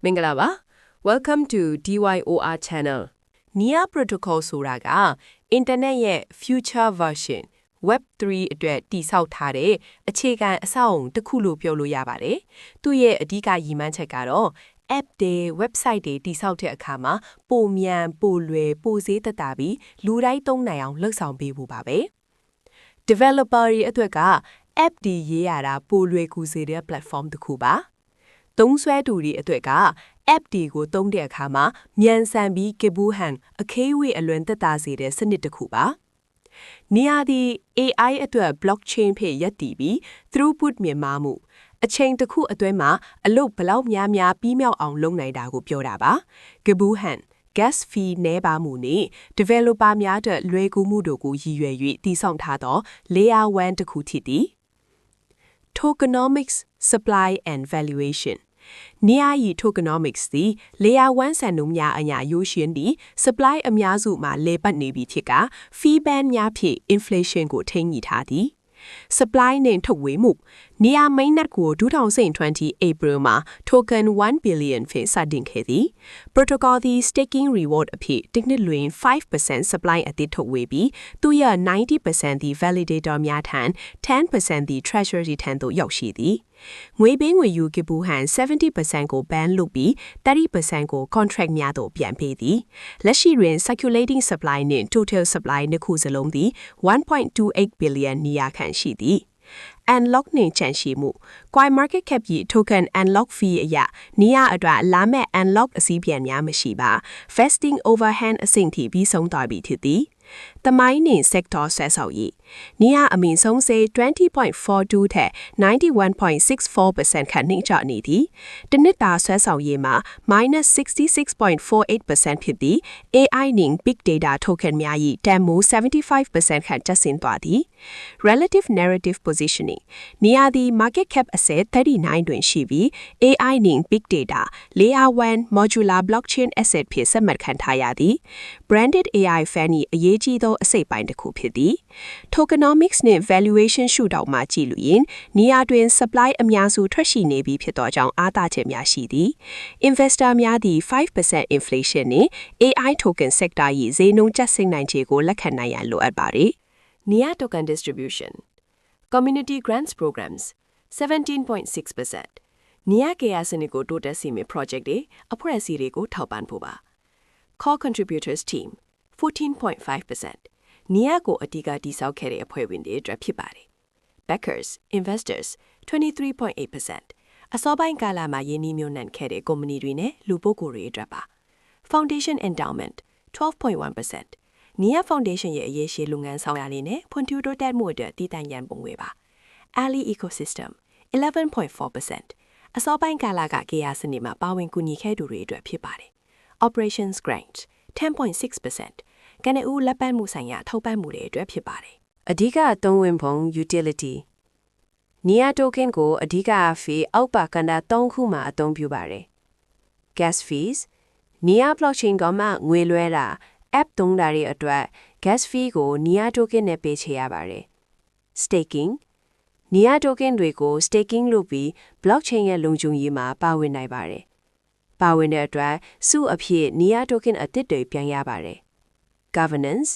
မင်္ဂလာပါ Welcome to DYOR channel NIA protocol ဆိုတာက internet ရဲ့ future version web 3အတွက်တည်ဆောက်ထားတဲ့အခြေခံအဆောက်အုံတစ်ခုလို့ပြောလို့ရပါတယ်သူ့ရဲ့အဓိကရည်မှန်းချက်ကတော့ app တွေ website တွေတည်ဆောက်တဲ့အခါမှာပိုမြန်ပိုလွယ်ပိုဈေးသက်သာပြီးလူတိုင်းသုံးနိုင်အောင်လှုပ်ဆောင်ပေးဖို့ပါပဲ developer တွေအတွက်က app တွေရေးရတာပိုလွယ်ကူစေတဲ့ platform တစ်ခုပါသုံးစွဲသူတွေအတွက်က app တွေကိုသုံးတဲ့အခါမှာမြန်ဆန်ပြီးကဘူဟန်အခေးဝေးအလွန်သက်သာစေတဲ့စနစ်တစ်ခုပါ။နေရာဒီ AI အတွက် blockchain ဖြင့်ရပ်တည်ပြီး throughput မြင့်မားမှုအချိန်တစ်ခုအတွင်းမှာအလုပ်ဘလောက်များများပြီးမြောက်အောင်လုပ်နိုင်တာကိုပြောတာပါ။ကဘူဟန် gas fee နည်းပါမှုနဲ့ developer များအတွက်လွယ်ကူမှုတို့ကိုရည်ရွယ်၍တည်ဆောက်ထားသော layer 1တစ်ခုဖြစ်သည်။ Tokenomics supply and valuation NIA tokenomics သည် layer 1 စံနှုန်းများအညာရိုးရှင်းသည့် supply အများစုမှာလဲပတ်နေပြီဖြစ်က fee band များဖြင့် inflation ကိုထိန်းညှိထားသည် supply နှင့်ထုတ်ဝေမှု NIA mainnet ကို2020 April မှာ token 1 billion ဖြင့်စတင်ခဲ့သည် protocol သည် staking reward အဖြစ်တစ်နှစ်တွင် 5% supply အသစ်ထုတ်ဝေပြီးသူရ 90% သည် validator များထံ 10% သည် treasury ထံသို့ရောက်ရှိသည်ငွေပေးငွေယူကဘူဟန် 70% ကို ban လုပ်ပြီး 30% ကို contract များသို့ပြန်ပေးသည်လက်ရှိတွင် circulating supply နှင့် total supply နှစ်ခုစလုံးသည် 1.28 billion နီယာခန့်ရှိသည်unlock နှင့်ချန်ရှိမှု Coin market cap ရဲ့ token unlock fee အရနီယာအတွက်လာမဲ့ unlock အစည်းပြန်များမရှိပါ vesting overhand အဆင့်ထိပြီးဆုံးသွားပြီဖြစ်သည်တမိုင်းနှင့် sector ဆွဲဆောက်ရေးနီယာအမင်းဆုံးစေ 20.42 ထက် 91.64% ခန့်နှိမ့်ချနေသည်တနစ်တာဆွဲဆောက်ရေးမှာ -66.48% ဖြစ်ပြီး AI နှင့် big data token များ၏တန်မိုး 75% ခန့်ကျဆင်းသွားသည် relative narrative positioning နီယာသည် market cap အစဲ39တွင်ရှိပြီး AI နှင့် big data layer 1 modular blockchain asset ဖြင့်စမှတ်ခံထားရသည် branded AI fan ၏အရေးကြီးသောအစိတ်ပိုင်းတစ်ခုဖြစ်သည် tokenomics နှင့် valuation ရှုထောင့်မှကြည့်လို့ရင်နီယာတွင် supply အများစုထွက်ရှိနေပြီးဖြစ်သောကြောင့်အားသာချက်များရှိသည် investor များသည် 5% inflation နှင့် AI token sector ၏ဈေးနှုန်းကျဆင်းနိုင်ခြေကိုလက်ခံနိုင်ရန်လိုအပ်ပါသည် NIA token distribution community grants programs 17.6% NIA ကေယာစနစ်ကိုတိုးတက်စေမည့် project တွေအဖွဲ့အစည်းတွေကိုထောက်ပံ့ဖို့ပါ core contributors team 14.5% NIA ကိုအဓိကတည်ဆောက်ခဲ့တဲ့အဖွဲ့ဝင်တွေအတွက်ဖြစ်ပါတယ် backers investors 23.8% အစောပိုင်းကာလမှာယင်းနှီးမြှုပ်နှံခဲ့တဲ့ကုမ္ပဏီတွေနဲ့လူပုဂ္ဂိုလ်တွေအတွက်ပါ foundation endowment 12.1% NIA foundation ရဲ့အရေးရှိလုပ်ငန်းဆောင်ရွက်နေနဲ့ဖွံ့ဖြိုးတိုးတက်မှုအတွက်တည်တံ့ရန်ပုံငွေပါ early ecosystem 11.4% အစောပိုင်းကာလကကေယာစနစ်မှာပါဝင်ကူညီခဲ့သူတွေအတွက်ဖြစ်ပါတယ် operations grant 10.6% ကနေဦးလက်ပတ်မှုဆိုင်ရာထောက်ပံ့မှုတွေအတွက်ဖြစ်ပါတယ်အဓိကအသုံးဝင်ပုံ utility NIA token ကိုအဓိကအဖေအောက်ပါကဏ္ဍ3ခုမှာအသုံးပြုပါတယ် gas fees NIA blockchain ကမှငွေလွှဲတာ app သုံးတာတွေအတွက် gas fee ကို NIA token နဲ့ပေးချေရပါတယ် staking NIA token တွေကို staking လုပ်ပြီး blockchain ရဲ့လုံခြုံရေးမှာပါဝင်နိုင်ပါတယ်ပါဝင်တဲ့အတွက်စုအဖြစ် NIA token အသစ်တွေပြန်ရပါတယ် governance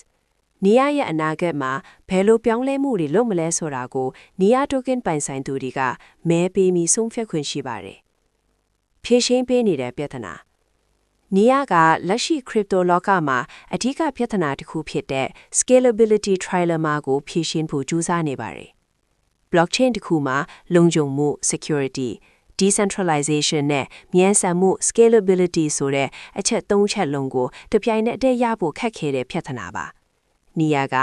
NIA ရဲ့အနာဂတ်မှာဘယ်လိုပြောင်းလဲမှုတွေလုပ်မလဲဆိုတာကို NIA token ပိုင်ဆိုင်သူတွေကမဲပေးပြီးဆုံးဖြတ်ခွင့်ရှိပါတယ်ဖြည့်ရှင်းပေးနေတဲ့ပြဿနာNIA ကလက်ရှိ crypto လောကမှာအဓိကပြဿနာတစ်ခုဖြစ်တဲ့ scalability trilemma ကိုဖြည့်ရှင်းဖို့ကြိုးစားနေပါတယ် blockchain တစ်ခုမှာလုံခြုံမှု security decentralization နဲ့မြန်ဆန်မှု scalability ဆိုတဲ့အချက်၃ချက်လုံးကိုတပြိုင်နက်တည်းရဖို့ခက်ခဲတဲ့ပြဿနာပါNIA က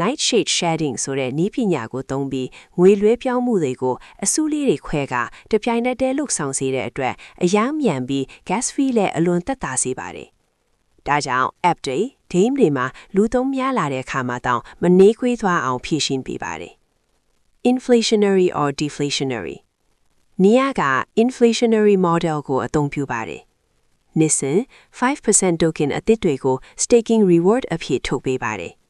nightshade sharding ဆိုတဲ့နည်းပညာကိုသုံးပြီးငွေလွှဲပြောင်းမှုတွေကိုအစုလေးတွေခွဲကတပြိုင်နက်တည်းလှုပ်ဆောင်စေတဲ့အတွက်အယမ်းမြန်ပြီး gas fee လည်းအလွန်သက်သာစေပါတယ်။ဒါကြောင့် app တွေ game တွေမှာလူသုံးများလာတဲ့အခါမှာတောင်မနှေးကွေးသွားအောင်ဖြည့်ရှင်းပေးပါတယ်။ inflationary or deflationary NIA က inflationary model ကိုအသုံးပြုပါတယ်။နှစ်စဉ် 5% token အသစ်တွေကို staking reward အဖြစ်ထုတ်ပေးပါတယ်။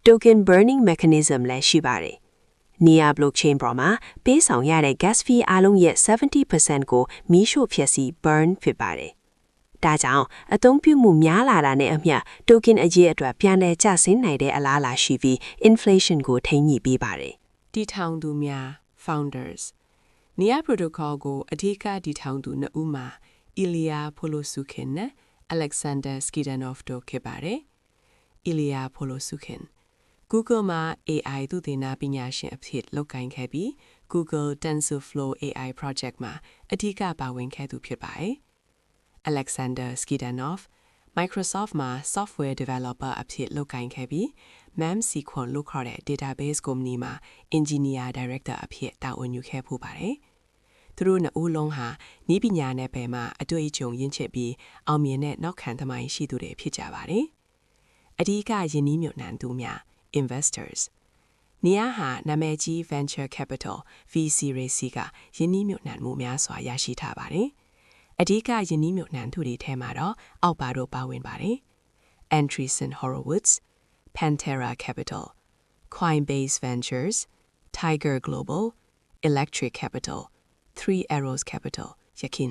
token burning mechanism လည်းရှိပါတယ် NIA blockchain ပေါ်မှာပေးဆောင်ရတဲ့ gas fee အားလုံးရဲ့ 70% ကိုမီးရှို့ဖျက်ဆီး burn ဖြစ်ပါတယ်။ဒါကြောင့်အသုံးပြုမှုများလာတာနဲ့အမျှ token အရေးအတွက်ပြန်လည်ကျဆင်းနိုင်တဲ့အလားအလာရှိပြီး inflation ကိုထိန်းညှိပေးပါတယ်။ တည်ထောင်သူများ founders NIA protocol ကိုအဓိကတည်ထောင်သူနှစ်ဦးမှာ Ilya Polosukhin နဲ့ Alexander Skidanov တို့ဖြစ်ပါတယ်။ Ilya Polosukhin Google မှာ AI သုတေသနပညာရှင်အဖြစ်လုပ်ကိုင်ခဲ့ပြီး Google TensorFlow AI project မှာအဓိကပါဝင်ခဲ့သူဖြစ်ပါတယ်။ Alexander Skidanov Microsoft မှာ software developer အဖြစ်လုပ်ကိုင်ခဲ့ပြီး MemSQL လို့ခေါ်တဲ့ database company မှာ engineer director အဖြစ်တာဝန်ယူခဲ့ဖို့ပါတယ်။သူတို့နှစ်ဦးလုံးဟာနည်းပညာနယ်ပယ်မှာအတွေ့အကြုံရင့်ကျက်ပြီးအောင်မြင်တဲ့နောက်ခံသမိုင်းရှိသူတွေဖြစ်ကြပါတယ်။အဓိကယင်းနှီးမြှုပ်နှံသူများ investors NIA ဟာနာမည်ကြီး venture capital VC တွေစီကယင်းနှီးမြှုပ်နှံမှုများစွာရရှိထားပါတယ်။အဓိကယင်းနှီးမြှုပ်နှံသူတွေထဲမှာတော့အောက်ပါတို့ပါဝင်ပါတယ်။ Andreessen Horowitz Pantera Capital Coinbase Ventures Tiger Global Electric Capital Three Arrows Capital Yakin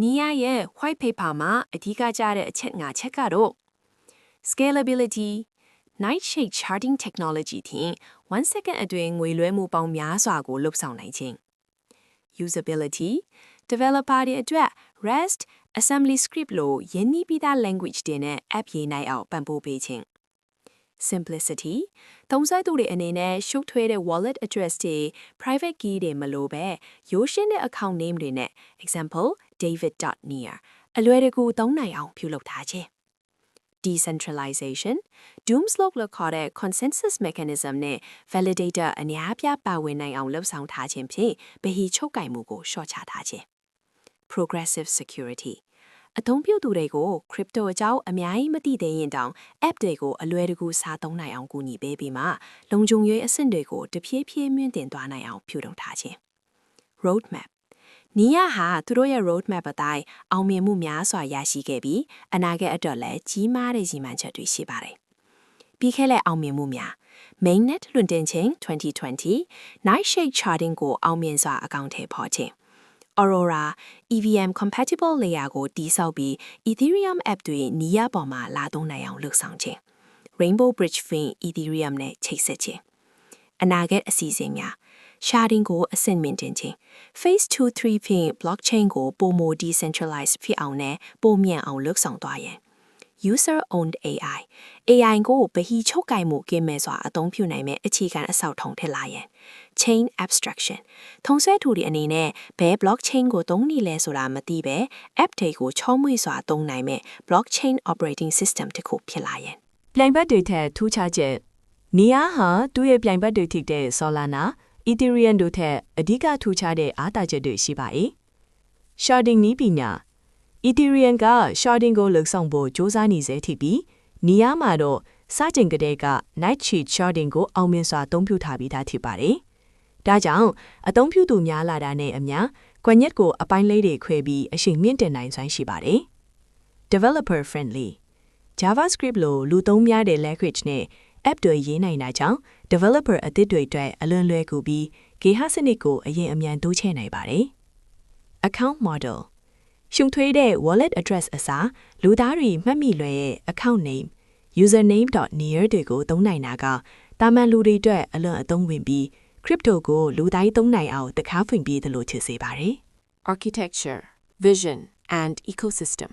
NIA ရဲ့ white paper မှာအဓိကကျတဲ့အချက်၅ချက်ကတော့ scalability Nightshade charting technology ဖြင့်1 second အတွင်းငွေလွှဲမှုပေါင်းများစွာကိုလှုပ်ဆောင်နိုင်ခြင်း usability developer တွေအတွက် REST assembly script လိုရင်းနှီးပြီးသား language တွေနဲ့ app ရေးနိုင်အောင်ပံ့ပိုးပေးခြင်း simplicity သုံးစွဲသူတွေအနေနဲ့ရှုပ်ထွေးတဲ့ wallet address တွေ private key တွေမလိုပဲရိုးရှင်းတဲ့ account name တွေနဲ့ example david.nia အလွယ်တကူသုံးနိုင်အောင်ပြုလုပ်ထားခြင်းDecentralization Doomslope လို့ခေါ်တဲ့ consensus mechanism နဲ့ validator အများပြပါဝင်နိုင်အောင်လှုပ်ဆောင်ထားခြင်းဖြင့်ဗဟိချုပ်ကိုင်မှုကိုလျှော့ချထားခြင်း Progressive Security အသုံးပြုသူတွေကို crypto အကြောင်းအများကြီးမသိသေးရင်တောင် app တွေကိုအလွယ်တကူစားသုံးနိုင်အောင်ကူညီပေးပြီးမှလုံခြုံရေးအဆင့်တွေကိုတဖြည်းဖြည်းမြင့်တင်သွားနိုင်အောင်ပြုလုပ်ထားခြင်း Roadmap NIA ဟာသူတို့ရဲ့ roadmap အတိုင်းအောင်မြင်မှုများစွာရရှိခဲ့ပြီးအနာဂတ်အတွက်လည်းကြီးမားတဲ့ရည်မှန်းချက်တွေရှိပါတယ်။ပြီးခဲ့တဲ့အောင်မြင်မှုများ Mainnet လွှင့်တင်ခြင်း2020 Nightshade charting ကိုအောင်မြင်စွာအကောင့်ထဲပေါ်ခြင်း Aurora EVM compatible layer ကိုတည်ဆောက်ပြီး Ethereum app တွေ NIA ပေါ်မှာလာသုံးနိုင်အောင်လုပ်ဆောင်ခြင်း Rainbow Bridge Fin Ethereum နဲ့ချိတ်ဆက်ခြင်းအနာဂတ်အစီအစဉ်များsharding ကိုအဆင့်မြင့်တင်ခြင်း Phase 2-3 ဖြင့် blockchain ကိုပိုမို decentralized ဖြစ်အောင်နဲ့ပိုမြန်အောင်လုပ်ဆောင်သွားရန် User owned AI ကိုဗဟိချုပ်ကိုင်မှုကင်းမဲ့စွာအသုံးပြုနိုင်မဲ့အခြေခံအဆောက်အုံထည့်လာရန် Chain abstraction ထုံးစဲသူတွေအနေနဲ့ဘယ် blockchain ကိုသုံးနေလဲဆိုတာမသိပဲ app တွေကိုချောမွေ့စွာသုံးနိုင်မဲ့ blockchain operating system တစ်ခုဖြစ်လာရန် ပြိုင်ဘက်တွေထက်ထူးခြားချက် NIA ဟာသူ့ရဲ့ပြိုင်ဘက်တွေဖြစ်တဲ့ Solana Ethereum တို့ထက်အဓိကထူးခြားတဲ့အားသာချက်တွေရှိပါ၏။ Sharding နည်းပညာ Ethereum က Sharding ကိုလှုပ်ဆောင်ဖို့စ조사နေစေဖြစ်ပြီး NIA မှာတော့စတင်ကတည်းက Nightshade Sharding ကိုအောင်မြင်စွာအသုံးပြုထားပြီးသားဖြစ်ပါတယ်။ဒါကြောင့်အသုံးပြုသူများလာတာနဲ့အမျှကွန်ရက်ကိုအပိုင်းလေးတွေခွဲပြီးအရှိန်မြင့်တင်နိုင်စွမ်းရှိပါတယ်။ Developer friendly JavaScript လိုလူသုံးများတဲ့ language နဲ့ app တွေရေးနိုင်တာကြောင့် developer အသစ်တွေအတွက်အလွန်လွယ်ကူပြီးဂေဟစနစ်ကိုအရင်အမြန်တိုးချဲ့နိုင်ပါတယ်။ Account model ရှုံထွေးတဲ့ wallet address အစားလူသားတွေမှတ်မိလွယ်ရဲ့ account name username.nia တွေကိုသုံးနိုင်တာကတာမန်လူတွေအတွက်အလွန်အသုံးဝင်ပြီး crypto ကိုလူတိုင်းသုံးနိုင်အောင်တကားဖွင့်ပြီးသလိုချစ်စေပါတယ်။ Architecture Vision and Ecosystem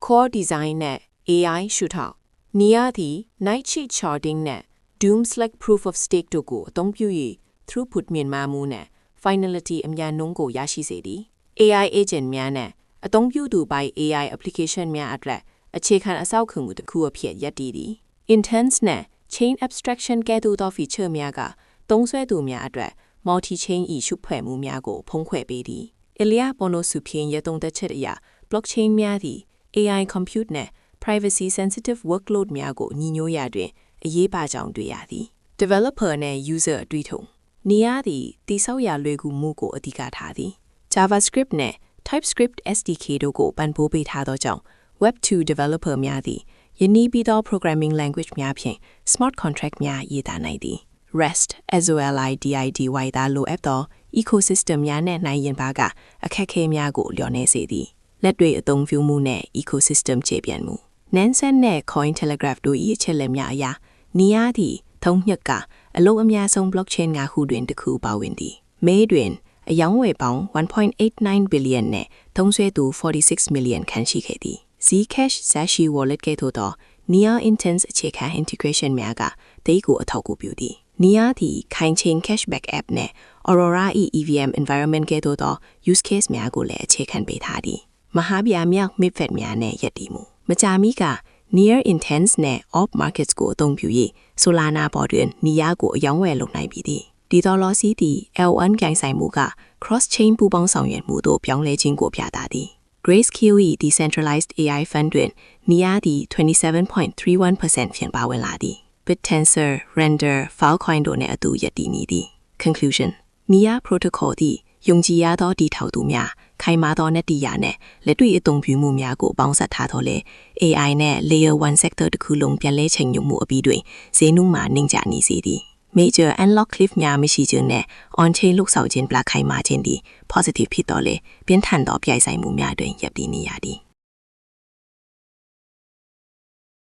Core Design နဲ့ AI ရှုထောင့် NIA သည် Nightshade charting နဲ့ Doomslope Proof of Stake တို့ကိုအသုံးပြု၍ throughput မြင့်မားမှုနဲ့ finality အမြန်နှုန်းကိုရရှိစေသည် AI agent များနဲ့အသုံးပြုသူပိုင် AI application များအတွက်အခြေခံအဆောက်အုံတစ်ခုအဖြစ်ရပ်တည်သည် Intense နဲ့ Chain abstraction ကဲ့သို့သော feature များကသုံးစွဲသူများအတွက် multi-chain ၏ရှုဖွဲ့မှုများကိုဖုံးကွယ်ပေးသည် Ilya Polosukhin ရဲ့သုံးသပ်ချက်အရ blockchain များသည် AI compute နဲ့ privacy sensitive workload များကိုညီညွတ်ရတွင်အရေးပါကြောင်းတွေ့ရသည် Developer နဲ့ user အတွေ့အကြုံ NIA သည်တည်ဆောက်ရာလွယ်ကူမှုကိုအဓိကထားသည် JavaScript နဲ့ TypeScript SDK တို့ကိုပံ့ပိုးပေးထားသောကြောင့် Web2 developer များသည်ယနေ့ပြီးသော programming language များဖြင့် smart contract များရေးသားနိုင်သည် REST SOLIDIDY သားလိုအပ်သော ecosystem များနဲ့နိုင်ရင်ပါကအခက်အခဲများကိုလျော်နေစေသည်လက်တွေ့အသုံးပြုမှုနဲ့ ecosystem ခြေပြန်မှု Nansen နဲ့ Cointelegraph တို့၏အချက်အလက်များအရနီယာသည်ထုံးညက်ကအလုံးအများဆုံး blockchain ငါးခုတွင်တစ်ခုပါဝင်သည်မေတွင်အယောင်းဝယ်ပေါင်း 1.89 billion နဲ့သုံးစွဲသူ46 million ခန့်ရှိခဲ့သည် Zcash Zashi Wallet ကဲ့သို့သော Near Intense အခြေခံ integration များကတိတ်ကိုအထောက်အကူပြုသည် Near သည်ခိုင်ချိန် cashback app နဲ့ Aurora EVM environment ကဲ့သို့သော use case များကိုလည်းအခြေခံပေးထားသည်မဟာဗျာမြောက် midfet များနဲ့ယက်တည်မှုမကြာမီက Near Intense နဲ့ Off Markets ကိုအသုံးပြု၍ Solana ပေါ်တွင် Near ကိုအယောင်းဝယ်လုပ်နိုင်ပြီသည်ဒီတော်လောစီသည် L1 ဂိုင်ဆိုင်မှုက cross chain ပူးပေါင်းဆောင်ရွက်မှုတို့ပြောင်းလဲခြင်းကိုပြသသည် Grayscale decentralized AI fund တွင် Near သည် 27.31% ဖြင့်ပါဝင်လာသည် BitTensor, Render, Filecoin တို့နှင့်အတူယက်တည်နေသည် Conclusion Near protocol သည်ယုံကြည်ရသောတည်ထောင်သူများခိုင်မာသောနက်တီယာနှင့်လက်တွေ့အသုံးပြုမှုများကိုပေါင်းစပ်ထားသောလေ AI နဲ့ Layer 1 sector တစ်ခုလုံးပြန်လည်ချိန်ညွှန်မှုအပြီးတွင်ဈေးနှုန်းမှာနှိမ့်ကျနေစေသည် Major unlock cliff များမရှိခြင်းနဲ့ on-chain လုဆောက်ခြင်းပလခိုင်မာခြင်းသည် positive ဖြစ်တော်လေပြင်းထန်သောပြိုင်ဆိုင်မှုများတွင်ရပ်တည်နေရသည်